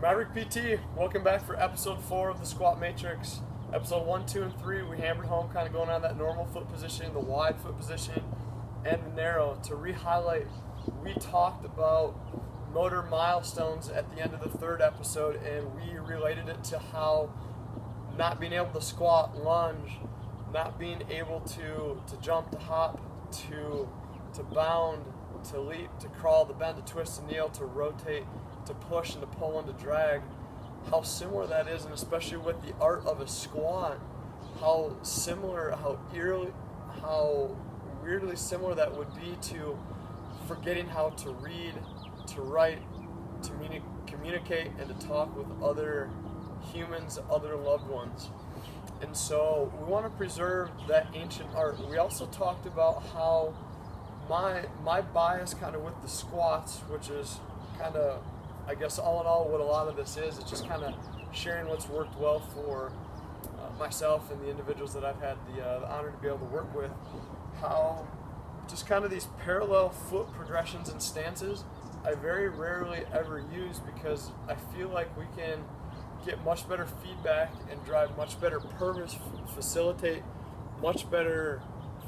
Maverick PT, welcome back for episode 4 of the Squat Matrix. Episode 1, 2, and 3, we hammered home kind of going on that normal foot position, the wide foot position, and the narrow. To re-highlight, we talked about motor milestones at the end of the third episode, and we related it to how not being able to squat, lunge, not being able to jump, to hop, to bound, to leap, to crawl, to bend, to twist, to kneel, to rotate, to push, and to pull, and to drag, how similar that is, and especially with the art of a squat, how similar, how weirdly similar that would be to forgetting how to read, to write, to communicate, and to talk with other humans, other loved ones. And so we want to preserve that ancient art. We also talked about how my bias kind of with the squats, which is kind of, I guess all in all what a lot of this is, it's just kind of sharing what's worked well for myself and the individuals that I've had the honor to be able to work with, how just kind of these parallel foot progressions and stances I very rarely ever use, because I feel like we can get much better feedback and drive much better purpose, facilitate much better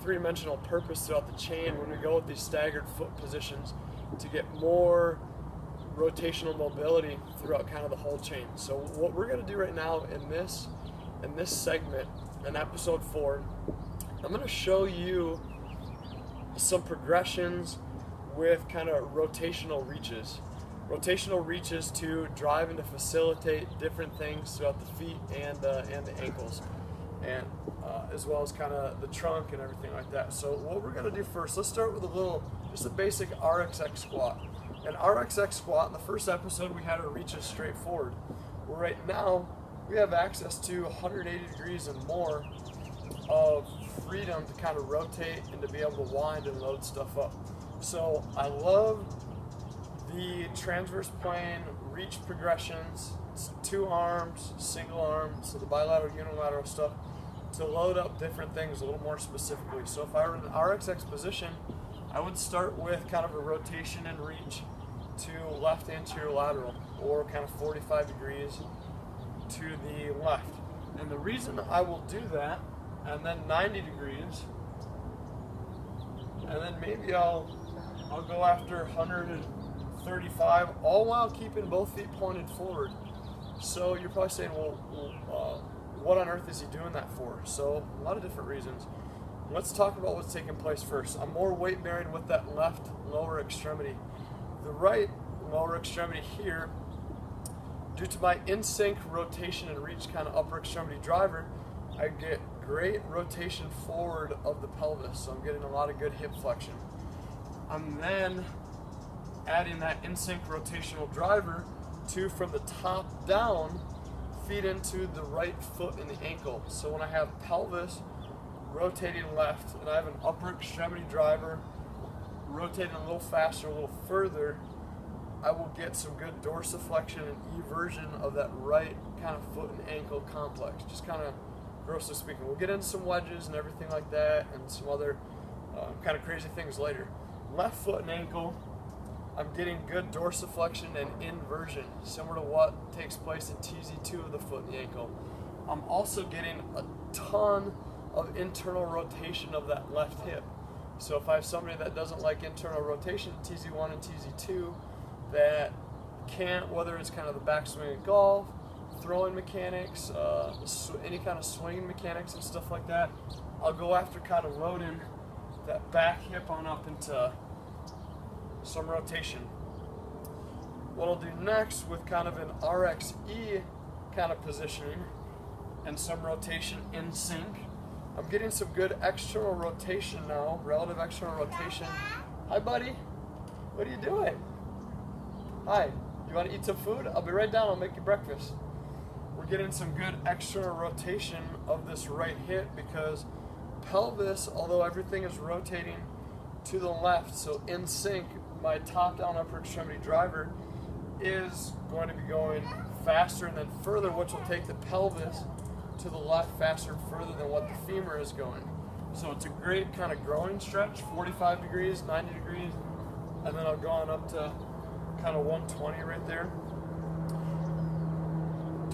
three-dimensional purpose throughout the chain when we go with these staggered foot positions to get more rotational mobility throughout kind of the whole chain. So what we're going to do right now in this segment, in episode 4, I'm going to show you some progressions with kind of rotational reaches. Rotational reaches to drive and to facilitate different things throughout the feet and the ankles, and as well as kind of the trunk and everything like that. So what we're going to do first, let's start with just a basic RXX squat. An RXX squat, in the first episode we had our reaches straight forward. Well, right now we have access to 180 degrees and more of freedom to kind of rotate and to be able to wind and load stuff up. So I love the transverse plane reach progressions. It's 2 arms, single arm, so the bilateral, unilateral stuff, to load up different things a little more specifically. So if I were in an RXX position, I would start with kind of a rotation and reach to left anterior lateral, or kind of 45 degrees to the left. And the reason I will do that, and then 90 degrees, and then maybe I'll go after 135, all while keeping both feet pointed forward. So you're probably saying, well, what on earth is he doing that for? So a lot of different reasons. Let's talk about what's taking place first. I'm more weight bearing with that left lower extremity. The right lower extremity here, due to my in-sync rotation and reach kind of upper extremity driver, I get great rotation forward of the pelvis, so I'm getting a lot of good hip flexion. I'm then adding that in-sync rotational driver to, from the top down, feed into the right foot and the ankle. So when I have pelvis rotating left and I have an upper extremity driver rotating a little faster, a little further, I will get some good dorsiflexion and eversion of that right kind of foot and ankle complex, just kind of grossly speaking. We'll get into some wedges and everything like that and some other kind of crazy things later. Left foot and ankle, I'm getting good dorsiflexion and inversion, similar to what takes place in TZ2 of the foot and the ankle. I'm also getting a ton of internal rotation of that left hip. So if I have somebody that doesn't like internal rotation, TZ1 and TZ2, that can't, whether it's kind of the backswing of golf, throwing mechanics, any kind of swinging mechanics and stuff like that, I'll go after kind of loading that back hip on up into some rotation. What I'll do next with kind of an RXE kind of positioning and some rotation in sync, I'm getting some good external rotation now, relative external rotation. Hi buddy, what are you doing? Hi, you want to eat some food? I'll be right down, I'll make you breakfast. We're getting some good external rotation of this right hip, because pelvis, although everything is rotating to the left, so in sync, my top down upper extremity driver is going to be going faster and then further, which will take the pelvis to the left faster and further than what the femur is going. So it's a great kind of growing stretch, 45 degrees, 90 degrees, and then I'll go on up to kind of 120 right there.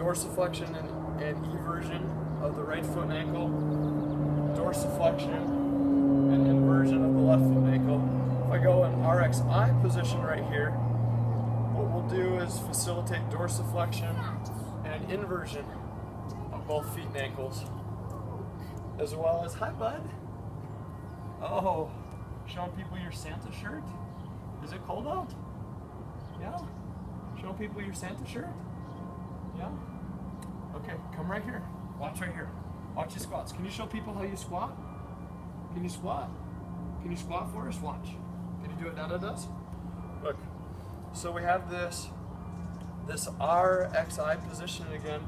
dorsiflexion and eversion of the right foot and ankle, dorsiflexion and inversion of the left foot and ankle. If I go in RXI position right here, what we'll do is facilitate dorsiflexion and inversion of both feet and ankles, as well as, hi bud. Oh, showing people your Santa shirt? Is it cold out? Yeah. Show people your Santa shirt? Yeah. Okay, come right here. Watch right here. Watch your squats. Can you show people how you squat? Can you squat? Can you squat for us? Watch. Can you do it? Dada does? Look. So we have this RXI position again.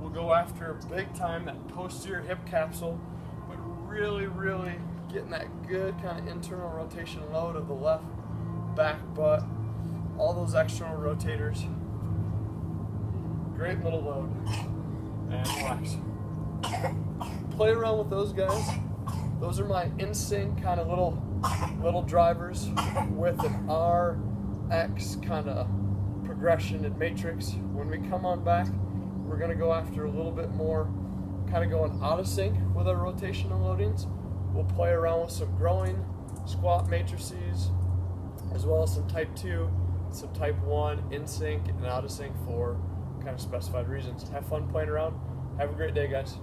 We'll go after big time that posterior hip capsule, but really, really getting that good kind of internal rotation load of the left back butt, all those external rotators. Great little load. And relax. Play around with those guys. Those are my in-sync kind of little drivers with an RX kind of progression and matrix. When we come on back, we're going to go after a little bit more kind of going out of sync with our rotational loadings. We'll play around with some growing squat matrices, as well as some type 2, some type 1 in sync and out of sync for kind of specified reasons. Have fun playing around. Have a great day, guys.